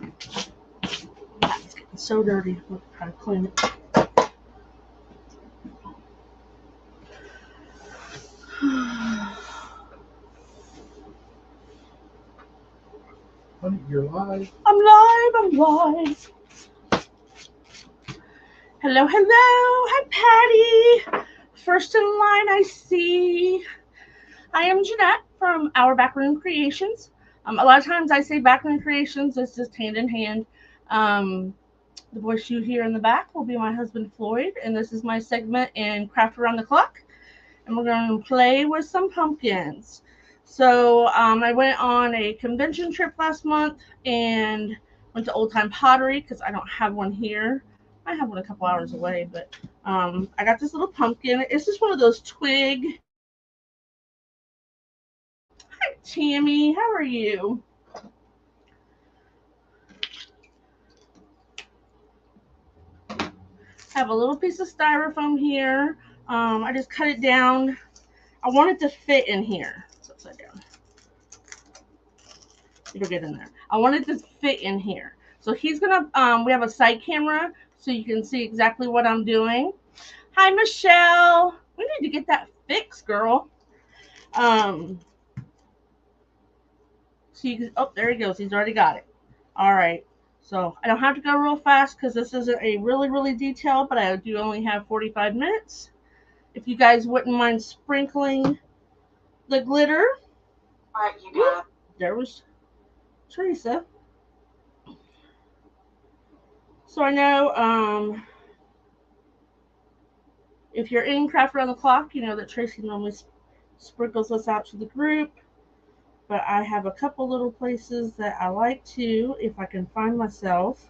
It's getting so dirty. We'll try to clean it. Honey, you're live. I'm live. Hello. Hi, Patty. First in line, I see. I am Jeanette from Our Backroom Creations. A lot of times I say Backroom Creations, it's just hand in hand. The voice you hear in the back will be my husband Floyd, and this is my segment in Craft Around the Clock. And we're going to play with some pumpkins. So I went on a convention trip last month and went to Old Time Pottery because I don't have one here. I have one a couple hours away, but I got this little pumpkin. It's just one of those twig. Hi, Tammy. How are you? I have a little piece of styrofoam here. I just cut it down. I want it to fit in here. It's upside down. It'll get in there. I want it to fit in here. So he's gonna. We have a side camera, so you can see exactly what I'm doing. Hi, Michelle. We need to get that fixed, girl. So you can. Oh, there he goes. He's already got it. All right. So I don't have to go real fast because this isn't a really detailed, but I do only have 45 minutes. If you guys wouldn't mind sprinkling the glitter. All right, you got it. There was Teresa. So I know if you're in Craft Around the Clock, you know that Tracy normally sprinkles us out to the group. But I have a couple little places that I like to, if I can find myself.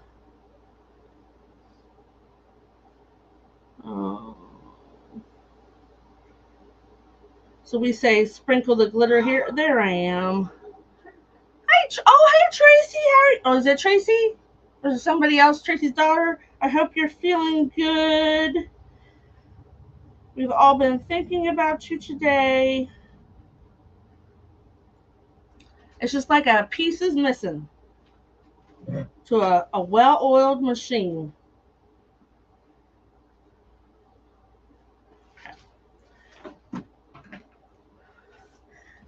So we say sprinkle the glitter here. There I am. Hi, hey Tracy. Oh, is it Tracy? Or is it somebody else? Tracy's daughter. I hope you're feeling good. We've all been thinking about you today. It's just like a piece is missing to a well-oiled machine.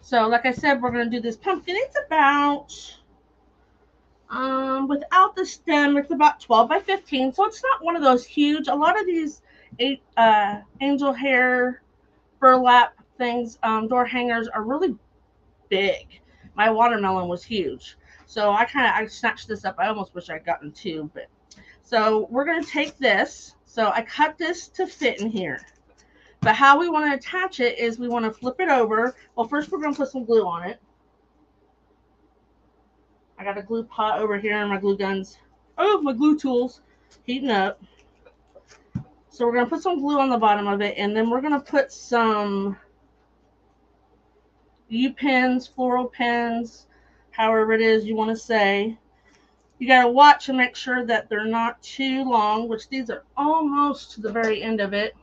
So, like I said, we're going to do this pumpkin. It's about, without the stem, it's about 12 by 15. So it's not one of those huge. A lot of these angel hair burlap things, door hangers are really big. My watermelon was huge. So I snatched this up. I almost wish I'd gotten two, but so we're going to take this. So I cut this to fit in here. But how we want to attach it is we want to flip it over. Well, first we're going to put some glue on it. I got a glue pot over here and my glue guns. Oh, my glue tools heating up. So we're going to put some glue on the bottom of it, and then we're going to put some U-pins, floral pins, however it is you want to say. You got to watch and make sure that they're not too long, which these are almost to the very end of it.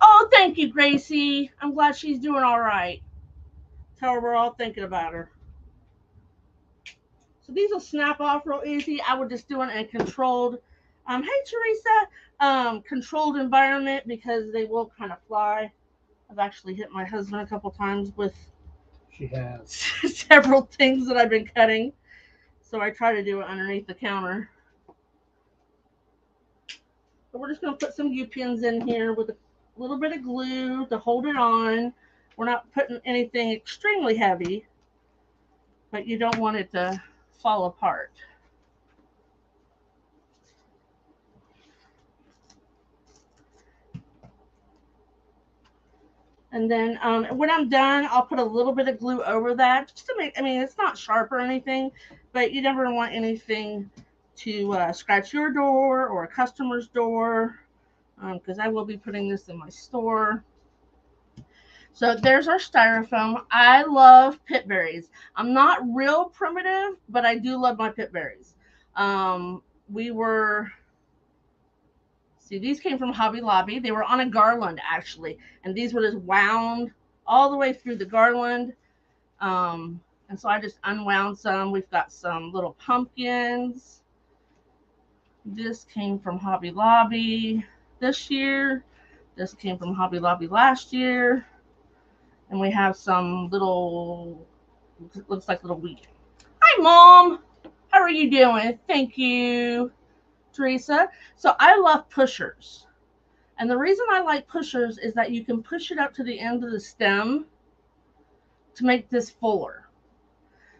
Oh, thank you, Gracie. I'm glad she's doing all right. Tell her we're all thinking about her. So these will snap off real easy. I would just do it in a controlled, hey, Teresa, controlled environment because they will kind of fly. I've actually hit my husband a couple times with She has several things that I've been cutting. So I try to do it underneath the counter. But we're just going to put some U-pins in here with a little bit of glue to hold it on. We're not putting anything extremely heavy, but you don't want it to fall apart. And then when I'm done, I'll put a little bit of glue over that just to make, it's not sharp or anything, but you never want anything to scratch your door or a customer's door, because I will be putting this in my store. So there's our styrofoam. I love pit berries. I'm not real primitive, but I do love my pit berries. These came from Hobby Lobby. They were on a garland, actually. And these were just wound all the way through the garland. And so I just unwound some. We've got some little pumpkins. This came from Hobby Lobby this year. This came from Hobby Lobby last year. And we have some little, looks like little wheat. Hi, Mom. How are you doing? Thank you, Teresa. So I love pushers. And the reason I like pushers is that you can push it up to the end of the stem to make this fuller.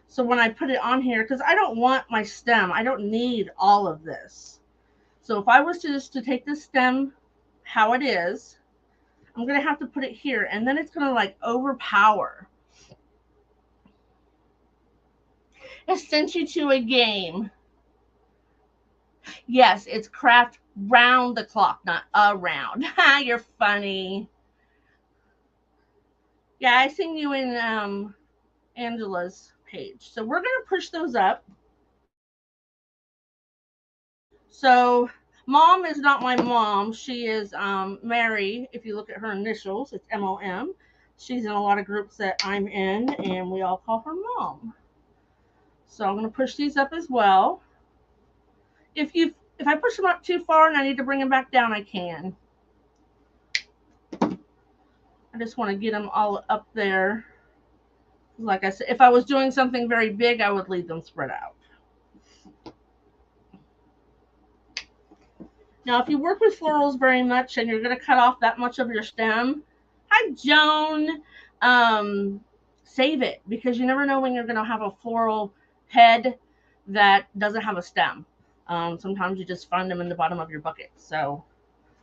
So when I put it on here, because I don't want my stem, I don't need all of this. So if I was to just to take this stem how it is, I'm going to have to put it here, and then it's going to like overpower. It sent you to a game. Yes, it's craft round the clock, not around. Ha, you're funny. Yeah, I seen you in Angela's page. So we're going to push those up. So Mom is not my mom. She is Mary. If you look at her initials, it's MOM. She's in a lot of groups that I'm in, and we all call her Mom. So I'm going to push these up as well. If I push them up too far and I need to bring them back down, I can. I just want to get them all up there. Like I said, if I was doing something very big, I would leave them spread out. Now, if you work with florals very much and you're going to cut off that much of your stem, hi, Joan, save it, because you never know when you're going to have a floral head that doesn't have a stem. Sometimes you just find them in the bottom of your bucket. So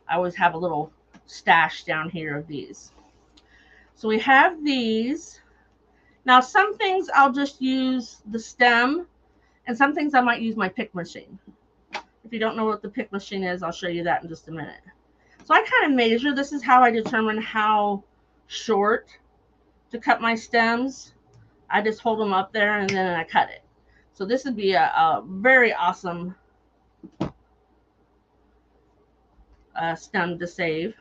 I always have a little stash down here of these. So we have these. Now, some things I'll just use the stem, and some things I might use my pick machine. If you don't know what the pick machine is, I'll show you that in just a minute. So I kind of measure. This is how I determine how short to cut my stems. I just hold them up there and then I cut it. So this would be a very awesome stem to save.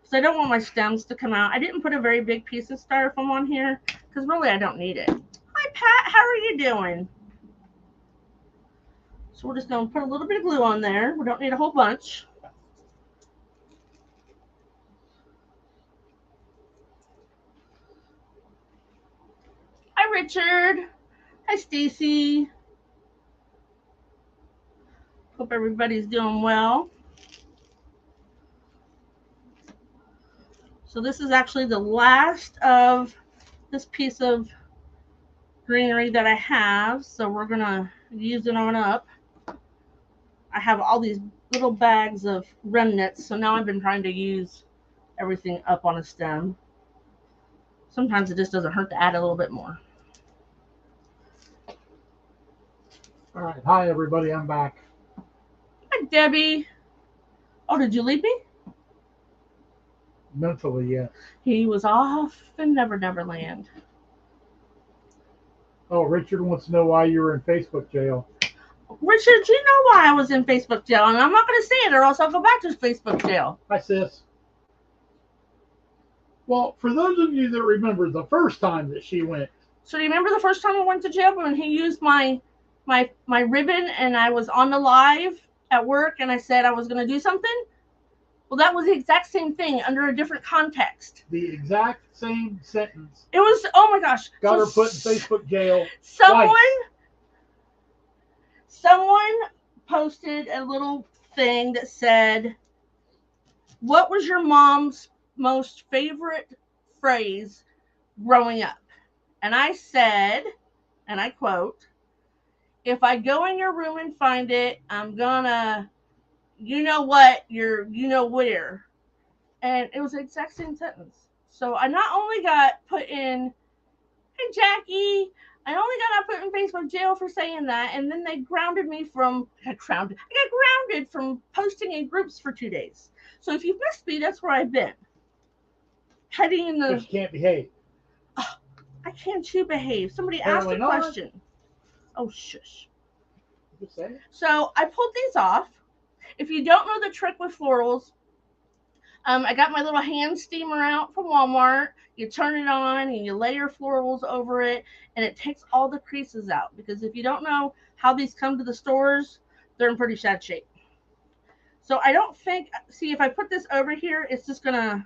So I don't want my stems to come out. I didn't put a very big piece of styrofoam on here because really I don't need it. Hi, Pat. How are you doing? So we're just going to put a little bit of glue on there. We don't need a whole bunch. Hi, Richard. Hi, Stacy. Hope everybody's doing well. So this is actually the last of this piece of greenery that I have. So we're going to use it on up. I have all these little bags of remnants. So now I've been trying to use everything up on a stem. Sometimes it just doesn't hurt to add a little bit more. All right. Hi, everybody. I'm back. Hi, Debbie. Oh, did you leave me? Mentally, yes. He was off in Never Never Land. Oh, Richard wants to know why you were in Facebook jail. Richard, you know why I was in Facebook jail, and I'm not going to say it or else I'll go back to Facebook jail. Hi, sis. Well, for those of you that remember the first time that she went. So do you remember the first time I went to jail when he used my ribbon and I was on the live at work and I said I was going to do something? Well, that was the exact same thing under a different context. The exact same sentence. It was, oh my gosh. Got her put in Facebook jail. Someone posted a little thing that said, what was your mom's most favorite phrase growing up? And I said, and I quote, if I go in your room and find it, I'm gonna, you know what, you know where. And it was the exact same sentence. So I not only got put in, hey Jackie, I only got put in Facebook jail for saying that, and then they grounded me from, I got grounded from posting in groups for 2 days. So if you've missed me, that's where I've been. Heading in the. But you can't behave. Oh, I can too behave. Somebody asked a question. Oh, shush. So I pulled these off. If you don't know the trick with florals, I got my little hand steamer out from Walmart. You turn it on and you lay your florals over it, and it takes all the creases out. Because if you don't know how these come to the stores, they're in pretty sad shape. So I don't think, see, if I put this over here, it's just going to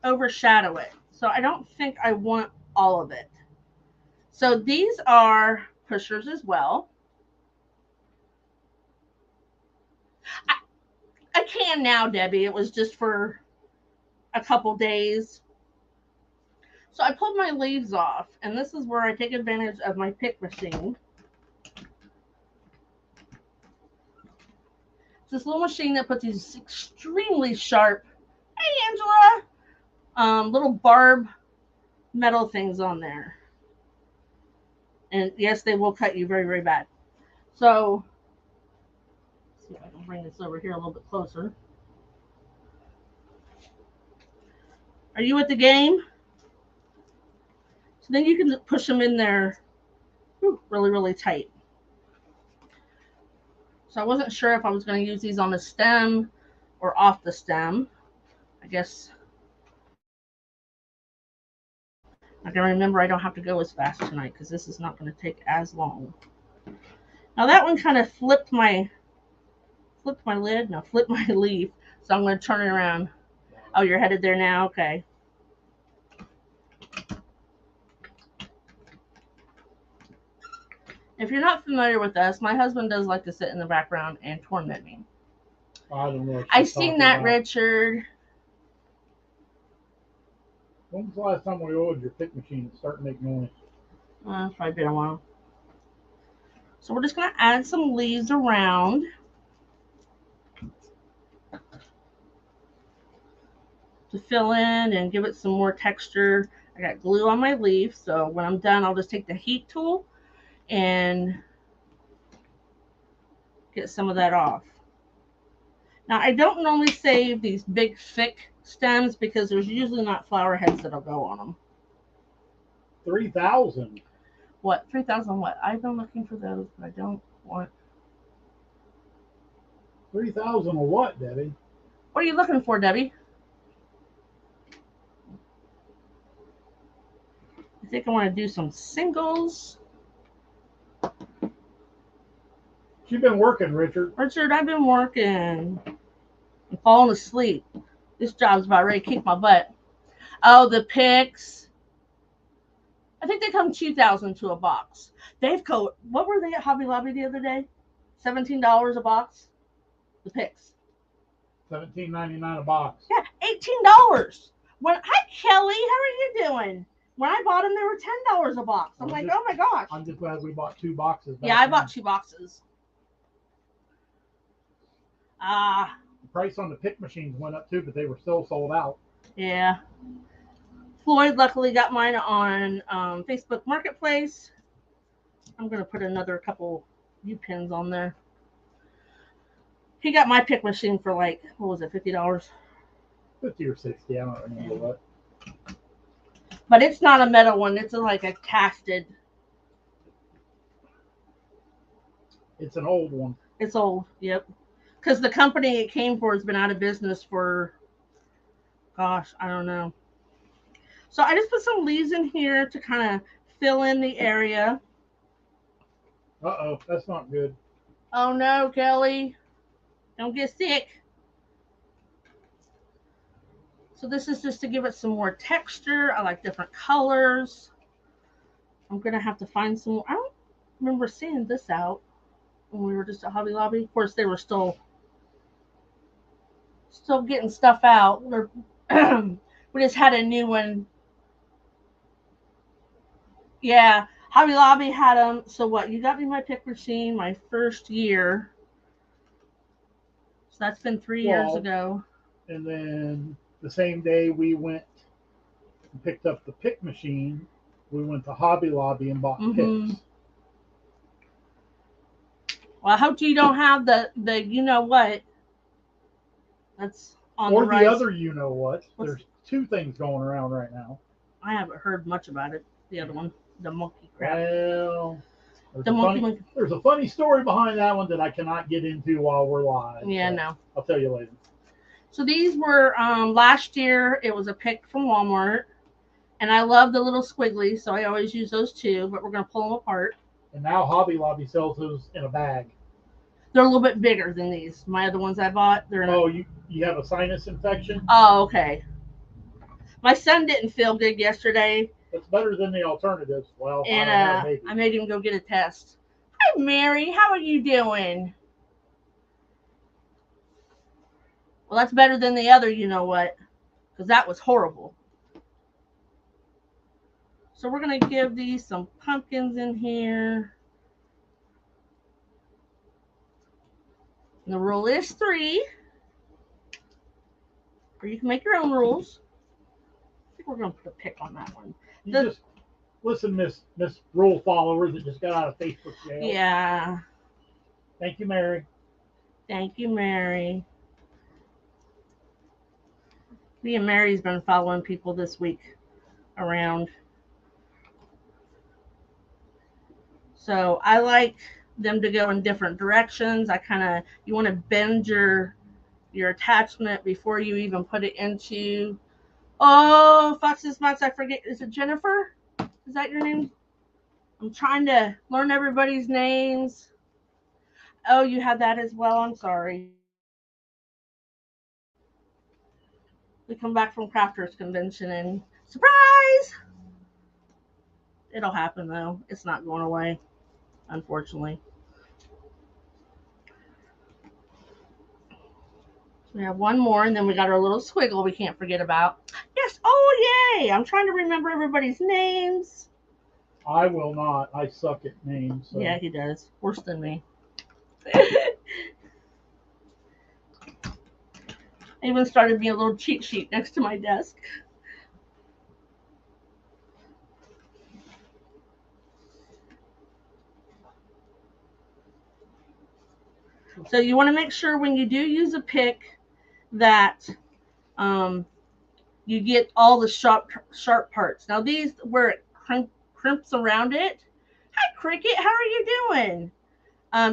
overshadow it. So I don't think I want all of it. So these are pushers as well. I can now, Debbie. It was just for a couple days. So I pulled my leaves off, and this is where I take advantage of my pick machine. It's this little machine that puts these extremely sharp, hey Angela, little barb metal things on there. And yes, they will cut you very, very bad. So, let's see if I can bring this over here a little bit closer. Are you at the game? So then you can push them in there really, really tight. So I wasn't sure if I was going to use these on the stem or off the stem. I guess I can remember I don't have to go as fast tonight because this is not going to take as long. Now that one kind of flipped my lid. No, flipped my leaf. So I'm going to turn it around. Oh, you're headed there now? Okay. If you're not familiar with us, my husband does like to sit in the background and torment me. I don't know. I've seen that, about. Richard. When was the last time we oiled your pick machine and start to make noise? It's probably been a while. So we're just going to add some leaves around. To fill in and give it some more texture. I got glue on my leaf, so when I'm done, I'll just take the heat tool and get some of that off. Now, I don't normally save these big, thick stems because there's usually not flower heads that'll go on them. 3,000. What? 3,000 what? I've been looking for those, but I don't want. 3,000 of what, Debbie? What are you looking for, Debbie? I think I want to do some singles. You've been working, Richard. Richard, I've been working. I'm falling asleep. This job's about ready to kick my butt. Oh, the picks. I think they come $2,000 to a box. What were they at Hobby Lobby the other day? $17 a box. The picks. $17.99 a box. Yeah, $18. Hi Kelly, how are you doing? When I bought them, they were $10 a box. I'm like, oh my gosh. I'm just glad we bought 2 boxes. Yeah, I bought 2 boxes. The price on the pick machines went up too, but they were still sold out. Yeah. Floyd luckily got mine on Facebook Marketplace. I'm going to put another couple U-pins on there. He got my pick machine for like, what was it, $50? 50 or 60, I don't remember what. But it's not a metal one. It's like a casted. It's an old one. It's old, yep. Because the company it came for has been out of business for, gosh, I don't know. So I just put some leaves in here to kind of fill in the area. Uh-oh, that's not good. Oh no, Kelly. Don't get sick. So this is just to give it some more texture. I like different colors. I'm going to have to find some more. I don't remember seeing this out when we were just at Hobby Lobby. Of course, they were still getting stuff out. We just had a new one. Yeah, Hobby Lobby had them. So what? You got me my pick machine my first year. So that's been 3 years ago. And then the same day we went and picked up the pick machine, we went to Hobby Lobby and bought picks. Well, I hope you don't have the you know what. That's on or the rise. The other you know what. There's 2 things going around right now. I haven't heard much about it. The other one, the monkey crap. Well, there's a funny story behind that one that I cannot get into while we're live. Yeah, so no. I'll tell you later. So these were last year. It was a pick from Walmart, and I love the little squigglies, so I always use those too. But we're gonna pull them apart. And now Hobby Lobby sells those in a bag. They're a little bit bigger than these. My other ones I bought, they're in Oh, you have a sinus infection? Oh, okay. My son didn't feel good yesterday, It's better than the alternatives. Well, and I don't know, maybe. I made him go get a test. Hi, Mary. How are you doing? Well, that's better than the other, you know what? Because that was horrible. So we're going to give these some pumpkins in here. And the rule is 3. Or you can make your own rules. I think we're going to put a pick on that one. You just listen, Miss Rule followers that just got out of Facebook jail. Yeah. Thank you, Mary. Thank you, Mary. Me and Mary's been following people this week around. So I like them to go in different directions. You want to bend your attachment before you even put it into. Oh, Fox's Spots, I forget. Is it Jennifer? Is that your name? I'm trying to learn everybody's names. Oh, you had that as well. I'm sorry. We come back from Crafters Convention and surprise! It'll happen though. It's not going away, unfortunately. We have one more, and then we got our little squiggle we can't forget about. Yes. Oh, yay! I'm trying to remember everybody's names. I will not. I suck at names. So. Yeah, he does. Worse than me. I even started me a little cheat sheet next to my desk. So you want to make sure when you do use a pick that you get all the sharp parts. Now these where it crimps around it. Hi Cricket, how are you doing?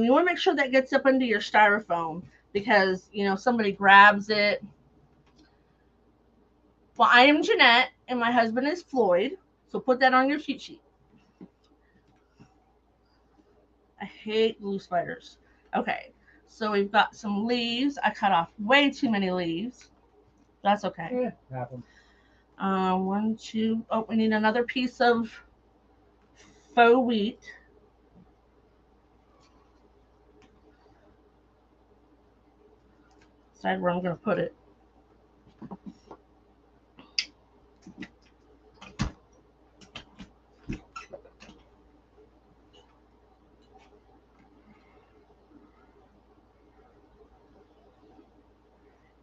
You want to make sure that gets up into your styrofoam because somebody grabs it. Well, I am Jeanette and my husband is Floyd, so put that on your cheat sheet. I hate glue spiders. Okay, so we've got some leaves. I cut off way too many leaves. That's okay. Yeah, happens. 1, 2. Oh, we need another piece of faux wheat. Decide where I'm going to put it.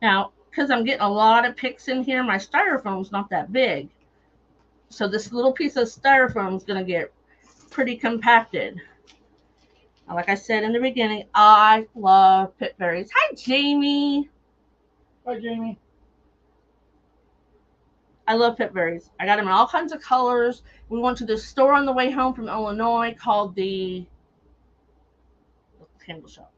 Now, because I'm getting a lot of picks in here, my styrofoam's not that big. So this little piece of styrofoam is going to get pretty compacted. Now, like I said in the beginning, I love pit berries. Hi, Jamie. Hi, Jamie. I love pit berries. I got them in all kinds of colors. We went to this store on the way home from Illinois called the Candle Shop.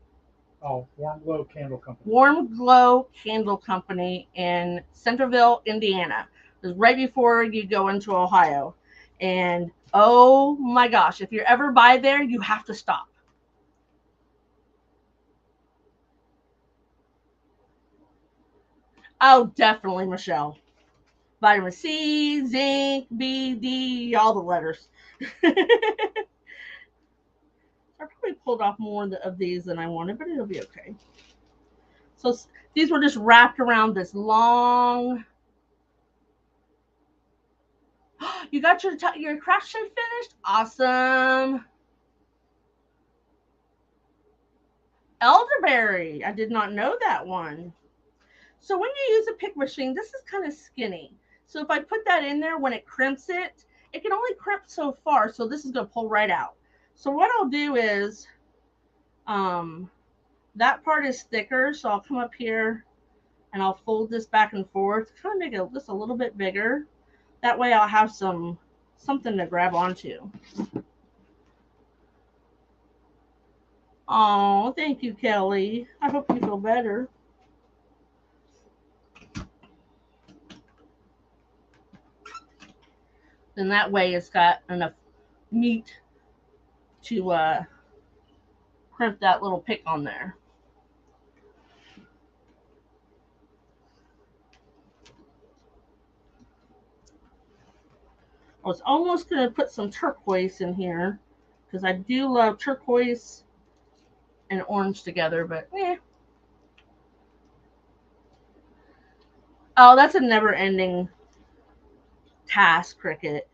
Oh, Warm Glow Candle Company. Warm Glow Candle Company in Centerville, Indiana. It was right before you go into Ohio. And oh my gosh, if you're ever by there, you have to stop. Oh, definitely, Michelle. Vitamin C, zinc, B, D, all the letters. I probably pulled off more of these than I wanted, but it'll be okay. So these were just wrapped around this long. You got your craft sheet finished? Awesome. Elderberry. I did not know that one. So when you use a pick machine, this is kind of skinny. So if I put that in there, when it crimps it, it can only crimp so far. So this is going to pull right out. So what I'll do is, that part is thicker. So I'll come up here and I'll fold this back and forth, kind of make this a little bit bigger. That way I'll have something to grab onto. Oh, thank you, Kelly. I hope you feel better. Then that way it's got enough meat to crimp that little pick on there. I was almost going to put some turquoise in here because I do love turquoise and orange together, but eh. Oh, that's a never ending task, Cricket.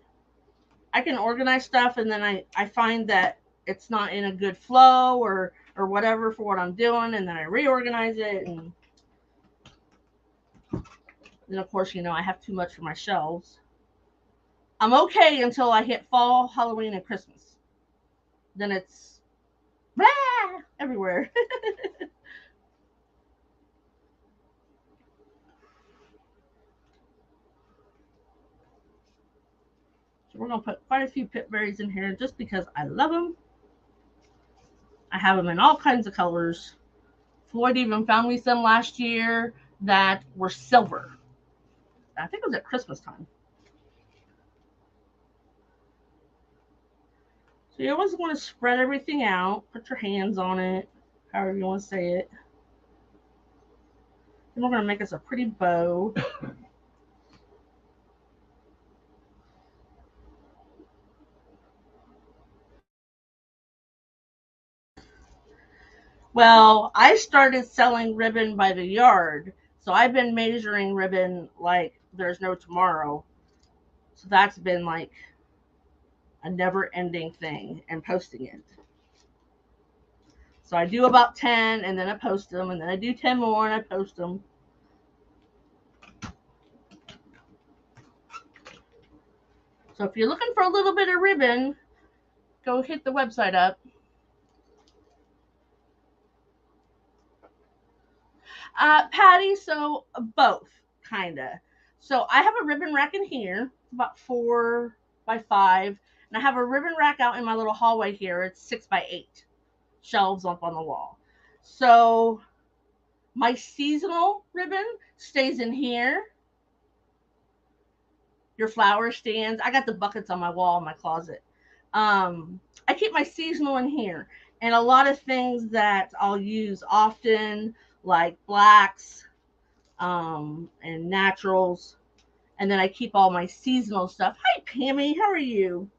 I can organize stuff and then I find that it's not in a good flow or whatever for what I'm doing, and then I reorganize it, and then of course, I have too much for my shelves. I'm okay until I hit fall, Halloween, and Christmas. Then it's blah everywhere. So we're gonna put quite a few pip berries in here just because I love them. I have them in all kinds of colors. Floyd even found me some last year that were silver. I think it was at Christmas time. So you always want to spread everything out. Put your hands on it, however you want to say it. Then we're going to make us a pretty bow. Well, I started selling ribbon by the yard. So I've been measuring ribbon like there's no tomorrow. So that's been like a never ending thing, and posting it. So I do about 10 and then I post them, and then I do 10 more and I post them. So if you're looking for a little bit of ribbon, go hit the website up. Patty, so both, kind of. So I have a ribbon rack in here, about 4 by 5, and I have a ribbon rack out in my little hallway here. It's 6 by 8 shelves up on the wall. So my seasonal ribbon stays in here. Your flower stands. I got the buckets on my wall in my closet. I keep my seasonal in here, and a lot of things that I'll use often, like blacks, and naturals. And then I keep all my seasonal stuff. Hi, Pammy. How are you?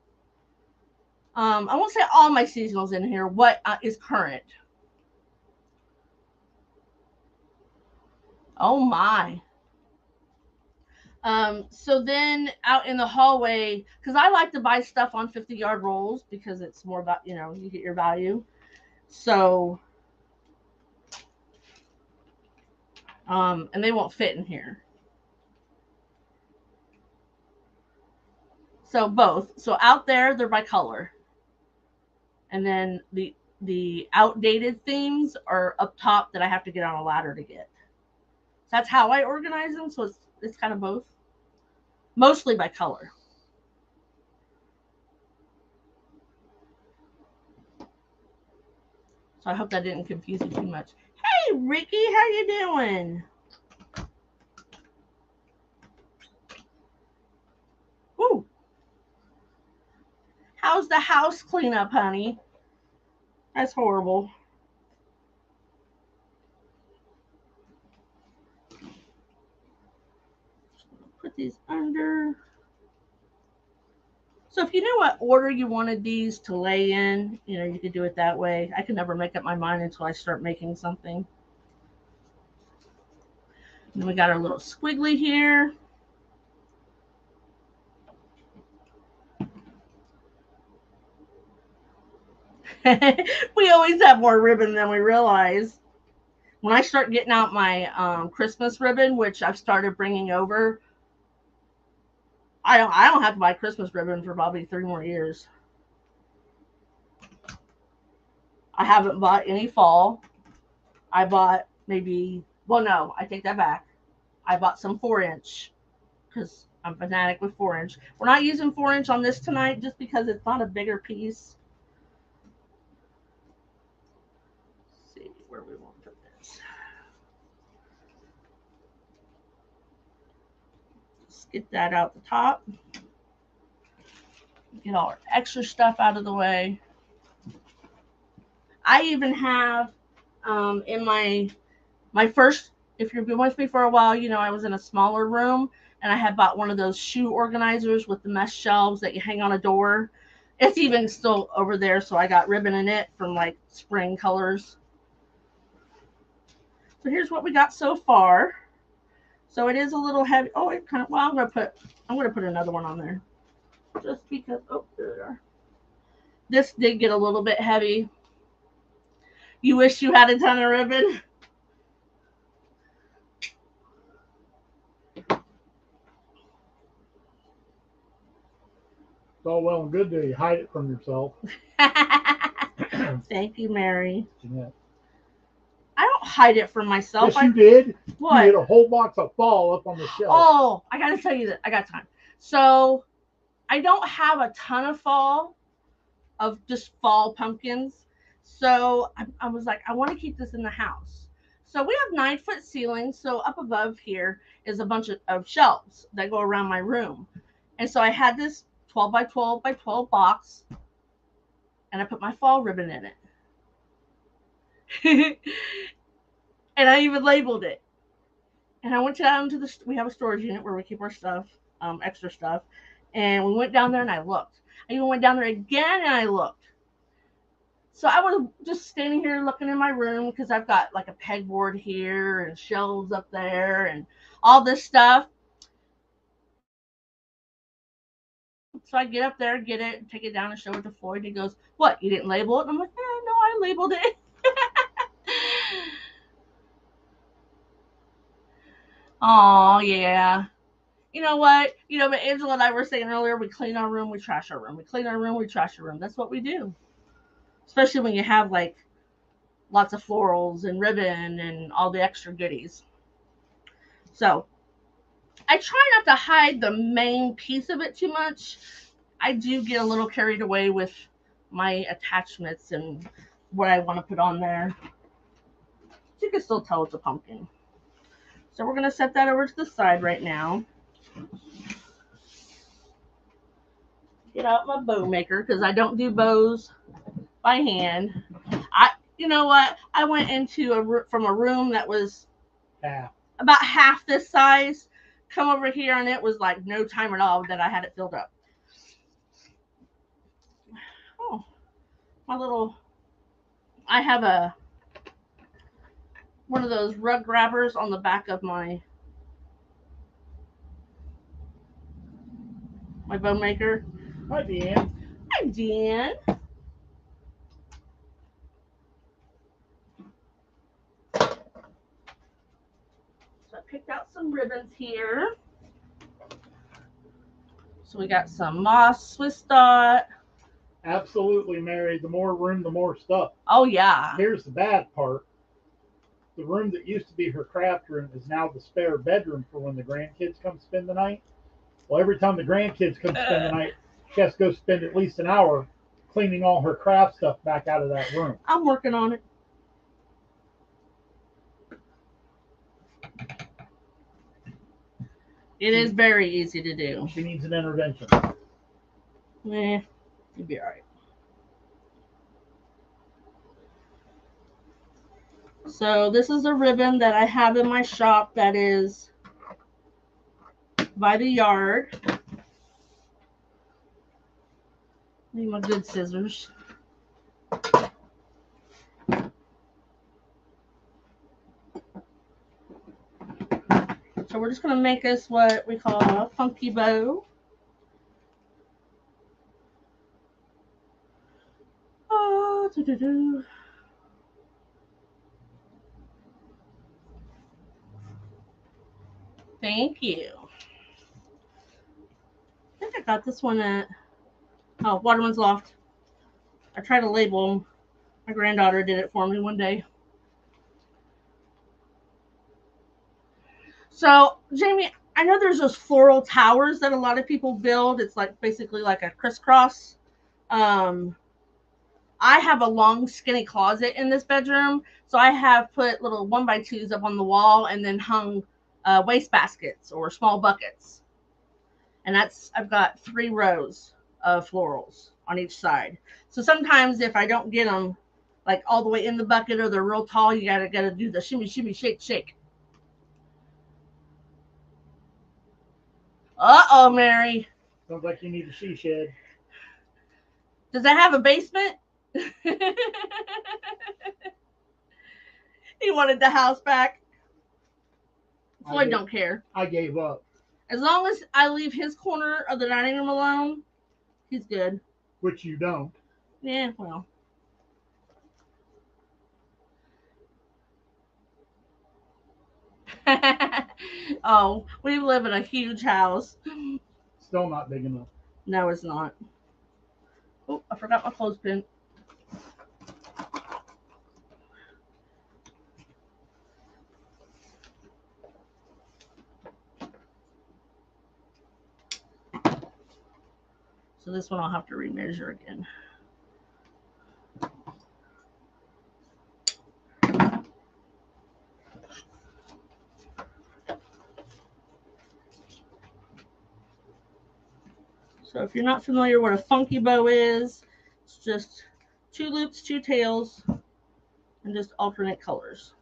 I won't say all my seasonals in here. What is current? Oh, my. So then out in the hallway, because I like to buy stuff on 50-yard rolls because it's more about, you get your value. So, and they won't fit in here. So both. So out there, they're by color. And then the outdated themes are up top that I have to get on a ladder to get. So that's how I organize them. So it's kind of both. Mostly by color. So I hope that didn't confuse you too much. Hey, Ricky, how you doing? Ooh. How's the house cleanup, honey? That's horrible. Put these under. So if you knew what order you wanted these to lay in, you could do it that way. I can never make up my mind until I start making something. And then we got our little squiggly here. We always have more ribbon than we realize. When I start getting out my Christmas ribbon, which I've started bringing over, I don't have to buy Christmas ribbon for probably 3 more years. I haven't bought any fall. I bought no, I take that back. I bought some 4-inch because I'm fanatic with 4-inch. We're not using 4-inch on this tonight just because it's not a bigger piece. Let's see where we want to put this. Let's get that out the top. Get all our extra stuff out of the way. I even have in my first, if you've been with me for a while, you know I was in a smaller room and I had bought one of those shoe organizers with the mesh shelves that you hang on a door. It's even still over there, so I got ribbon in it from like spring colors. So here's what we got so far. So it is a little heavy. Oh, it kind of. Well, I'm gonna put another one on there, just because. Oh, there we are. This did get a little bit heavy. You wish you had a ton of ribbon. It's all well and good till you hide it from yourself. Thank you, Mary. Jeanette. I don't hide it from myself. Yes, you did. What? You had a whole box of fall up on the shelf. Oh, I gotta tell you that I got time. So I don't have a ton of fall, of just fall pumpkins. So I was like, I want to keep this in the house. So we have 9-foot ceilings. So up above here is a bunch of shelves that go around my room. And so I had this 12 by 12 by 12 box, and I put my fall ribbon in it. And I even labeled it. And I went down to we have a storage unit where we keep our stuff, extra stuff. And we went down there and I looked. I even went down there again and I looked. So I was just standing here looking in my room because I've got like a pegboard here and shelves up there and all this stuff. So I get up there, get it, take it down and show it to Floyd. He goes, "What, you didn't label it?" And I'm like, no, I labeled it. Oh, yeah. You know what? But Angela and I were saying earlier, we clean our room, we trash our room. We clean our room, we trash our room. That's what we do. Especially when you have like lots of florals and ribbon and all the extra goodies. So I try not to hide the main piece of it too much. I do get a little carried away with my attachments and what I want to put on there. So you can still tell it's a pumpkin. So we're going to set that over to the side right now. Get out my bow maker because I don't do bows by hand. You know what? I went into from a room that was about half this size, come over here, and it was like no time at all that I had it filled up. Oh, I have one of those rug grabbers on the back of my bow maker. Hi, Deanne. Hi, Deanne. So I picked out some ribbons here. So we got some moss Swiss dot. Absolutely, Mary. The more room, the more stuff. Oh, yeah. Here's the bad part. The room that used to be her craft room is now the spare bedroom for when the grandkids come spend the night. Well, every time the grandkids come spend the night, she has to go spend at least an hour cleaning all her craft stuff back out of that room. I'm working on it. It is very easy to do. She needs an intervention. You'll be all right. So this is a ribbon that I have in my shop that is by the yard. Need my good scissors. So we're just going to make us what we call a funky bow. Oh, doo-doo-doo. Thank you. I think I got this one at Waterman's Loft. I tried to label them. My granddaughter did it for me one day. So, Jamie, I know there's those floral towers that a lot of people build. It's like basically like a crisscross. I have a long, skinny closet in this bedroom, so I have put little 1x2s up on the wall and then hung waste baskets or small buckets. And I've got 3 rows. of florals on each side. So sometimes if I don't get them like all the way in the bucket or they're real tall, you gotta do the shimmy shimmy shake shake. Uh-oh, Mary. Sounds like you need a she shed. Does that have a basement? He wanted the house back. Floyd don't care. I gave up. As long as I leave his corner of the dining room alone, he's good. Which you don't. Yeah, well. Oh, we live in a huge house. Still not big enough. No, it's not. Oh, I forgot my clothespin. So this one I'll have to remeasure again. So if you're not familiar what a funky bow is, it's just 2 loops, 2 tails, and just alternate colors.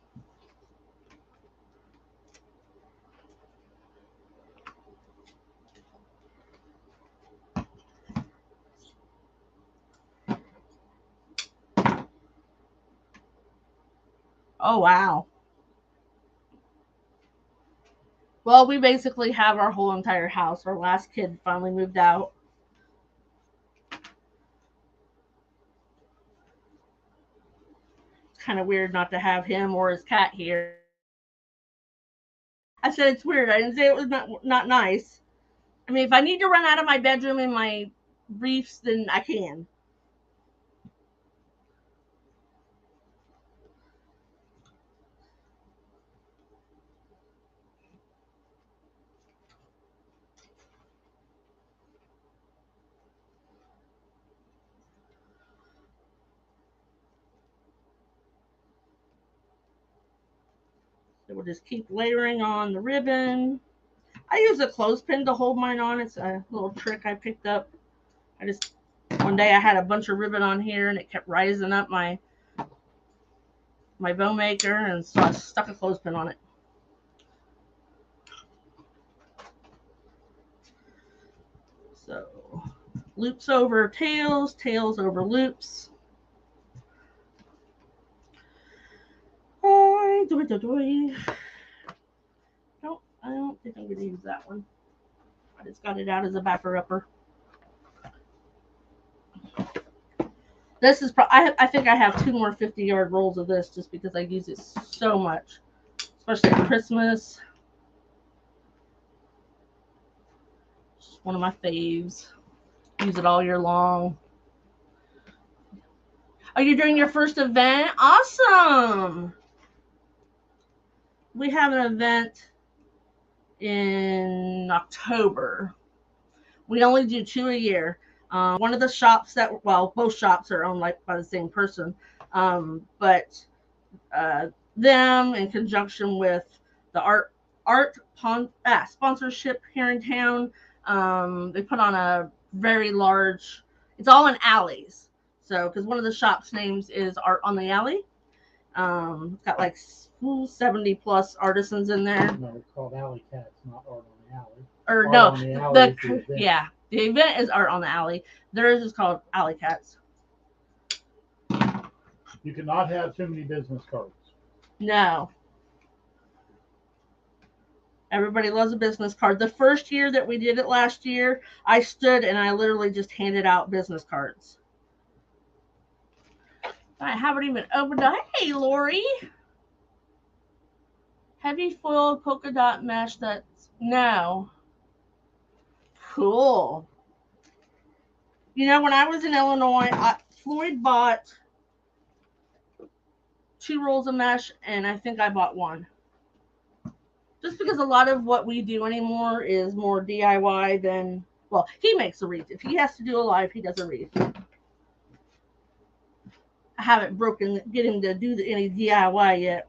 Oh, wow. Well, we basically have our whole entire house. Our last kid finally moved out. It's kind of weird not to have him or his cat here. I said it's weird. I didn't say it was not nice. I mean, if I need to run out of my bedroom in my briefs, then I can. So we'll just keep layering on the ribbon. I use a clothespin to hold mine on. It's a little trick I picked up. One day I had a bunch of ribbon on here and it kept rising up my bow maker, and so I stuck a clothespin on it. So loops over tails, tails over loops. Nope, I don't think I'm going to use that one. I just got it out as a backer-upper. This is I think I have 2 more 50-yard rolls of this just because I use it so much, especially at Christmas. It's one of my faves. Use it all year long. Are you doing your first event? Awesome. We have an event in October. We only do 2 a year. One of the shops both shops are owned by the same person, but them in conjunction with the art sponsorship here in town, they put on a very large. It's all in alleys. So, because one of the shop's names is Art on the Alley, got like 70 plus artisans in there. No, it's called Alley Cats, not Art on the Alley. Or Art no, on the Alley the event is Art on the Alley. Theirs is called Alley Cats. You cannot have too many business cards. No. Everybody loves a business card. The first year that we did it last year, I stood and I literally just handed out business cards. I haven't even opened it. Hey, Lori. Heavy foil polka dot mesh no. Cool. You know, when I was in Illinois, Floyd bought 2 rolls of mesh, and I think I bought 1. Just because a lot of what we do anymore is more DIY than, well, he makes a wreath. If he has to do a live, he does a wreath. I haven't get him to do any DIY yet.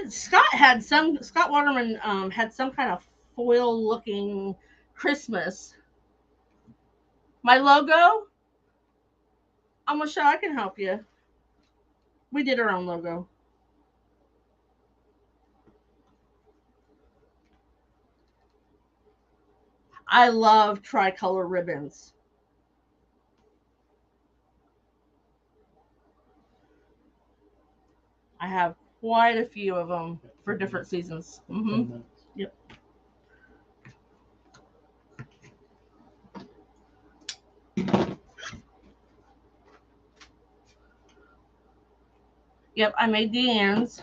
Scott Waterman had some kind of foil looking Christmas. My logo, I'm Michelle, I can help you. We did our own logo. I love tricolor ribbons. I have quite a few of them for different seasons. Yep. Yep, I made the ends.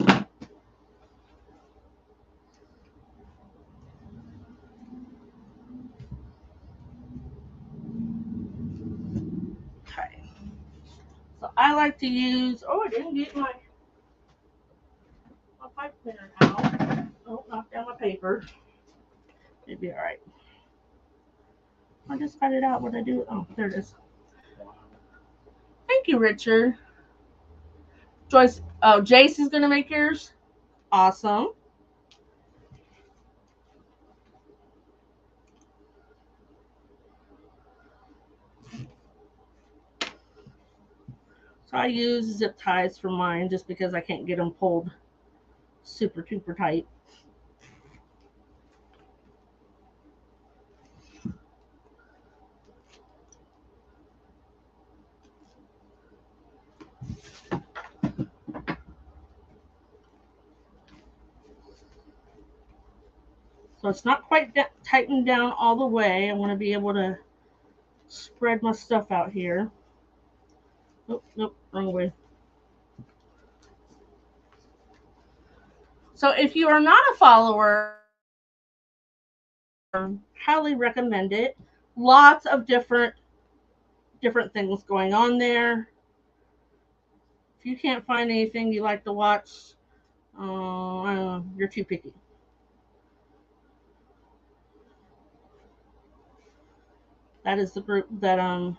Okay. So I like to use, I didn't get my pipe cleaner out. Oh, knocked down my paper. It'd be all right. I just got it out. What did I do? Oh, there it is. Thank you, Richard. Joyce, Jace is going to make yours. Awesome. So I use zip ties for mine just because I can't get them pulled super duper tight. So it's not quite tightened down all the way. I want to be able to spread my stuff out here. Oh, nope, wrong way. So if you are not a follower, highly recommend it. Lots of different things going on there. If you can't find anything you like to watch, I don't know, you're too picky. That is the group that I'm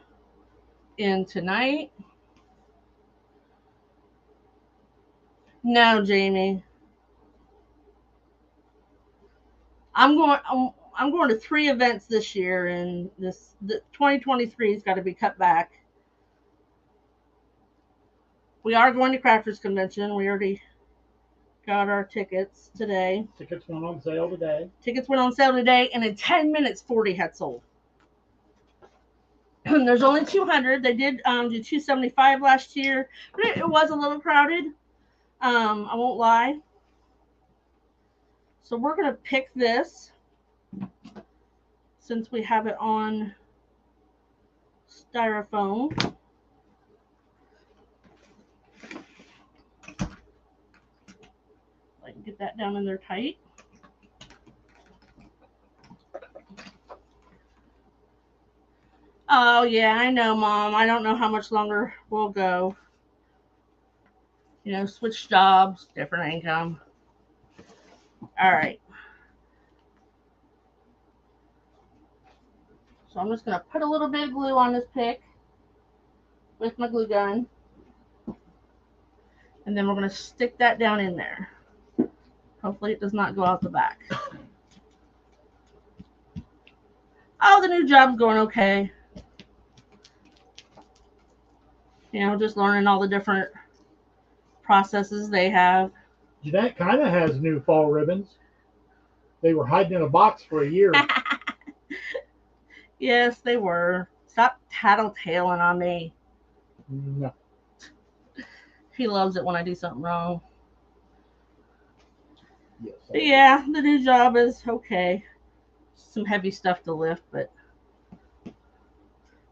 in tonight. No, Jamie. I'm going to 3 events this year, and the 2023 has got to be cut back. We are going to Crafters Convention. We already got our tickets today. Tickets went on sale today, and in 10 minutes, 40 had sold. There's only 200. They did do 275 last year, but it was a little crowded. I won't lie. So we're going to pick this since we have it on styrofoam. I can get that down in there tight. Oh, yeah, I know, Mom. I don't know how much longer we'll go. You know, switch jobs, different income. All right. So I'm just going to put a little bit of glue on this pick with my glue gun. And then we're going to stick that down in there. Hopefully it does not go out the back. Oh, the new job's going okay. You know, just learning all the different processes they have. Jeanette kind of has new fall ribbons. They were hiding in a box for a year. Yes, they were. Stop tattletaling on me. No. He loves it when I do something wrong. Yes. But yeah, the new job is okay. Some heavy stuff to lift, but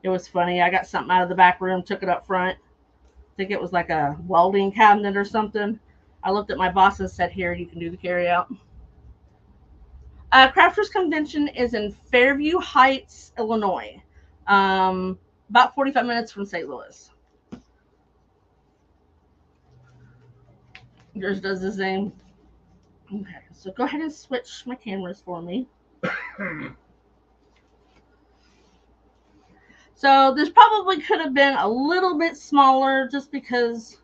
it was funny. I got something out of the back room, took it up front. I think it was like a welding cabinet or something. I looked at my boss and said, "Here, you can do the carry out." Crafters Convention is in Fairview Heights, Illinois. About 45 minutes from St. Louis. Yours does the same. Okay, so go ahead and switch my cameras for me. So this probably could have been a little bit smaller just because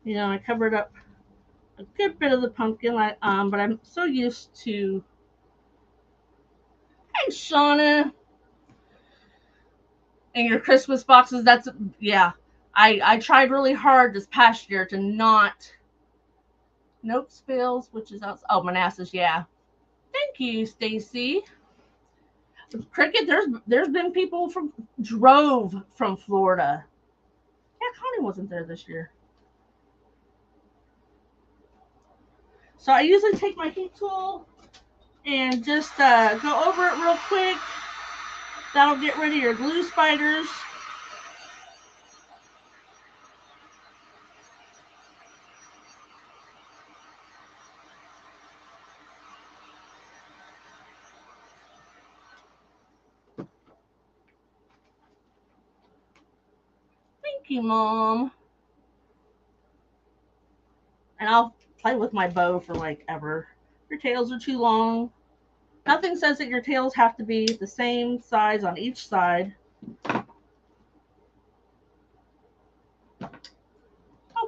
I covered up a good bit of the pumpkin, but I'm so used to. Hey, Shauna, and your Christmas boxes. That's yeah. I tried really hard this past year to not. Nope, spills, which is outside. Oh, Manassas, yeah. Thank you, Stacy. Cricket, there's been people from drove from Florida. Yeah, Connie wasn't there this year. So I usually take my heat tool and just go over it real quick. That'll get rid of your glue spiders. Thank you, Mom. And I'll play with my bow for like ever. Your tails are too long. Nothing says that your tails have to be the same size on each side. Oh,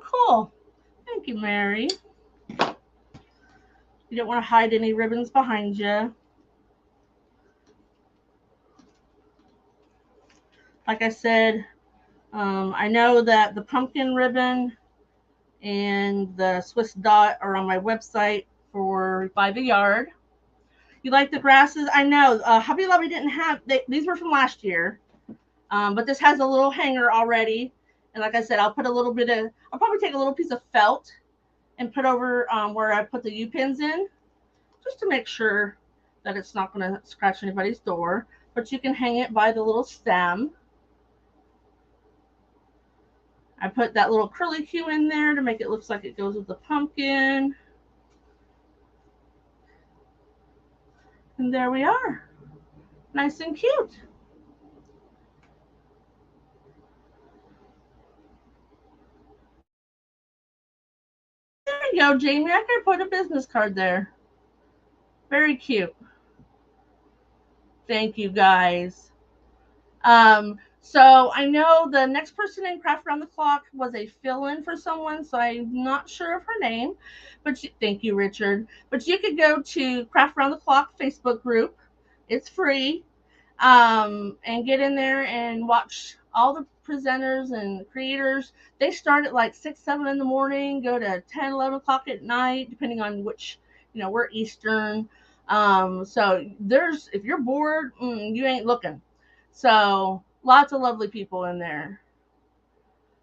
cool. Thank you, Mary. You don't want to hide any ribbons behind you. Like I said, I know that the pumpkin ribbon and the Swiss dot are on my website for By the Yard. You like the grasses? I know. Hobby Lobby didn't have, these were from last year, but this has a little hanger already. And like I said, I'll probably take a little piece of felt and put over where I put the U-pins in, just to make sure that it's not going to scratch anybody's door. But you can hang it by the little stem. I put that little curly Q in there to make it look like it goes with the pumpkin. And there we are. Nice and cute. There you go, Jamie. I could put a business card there. Very cute. Thank you, guys. So I know the next person in Craft Around the Clock was a fill-in for someone, so I'm not sure of her name. But thank you, Richard. But you could go to Craft Around the Clock Facebook group. It's free. And get in there and watch all the presenters and creators. They start at like 6, 7 in the morning, go to 10, 11 o'clock at night, depending on which, we're Eastern. So if you're bored, you ain't looking. So lots of lovely people in there.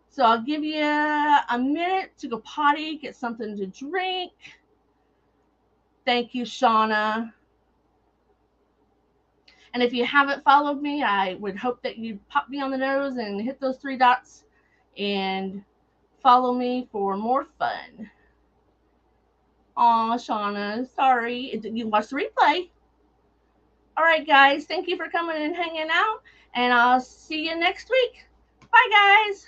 So I'll give you a minute to go potty, get something to drink. Thank you, Shauna. And if you haven't followed me, I would hope that you'd pop me on the nose and hit those 3 dots and follow me for more fun. Aw, Shauna, sorry. You can watch the replay. All right, guys. Thank you for coming and hanging out. And I'll see you next week. Bye, guys.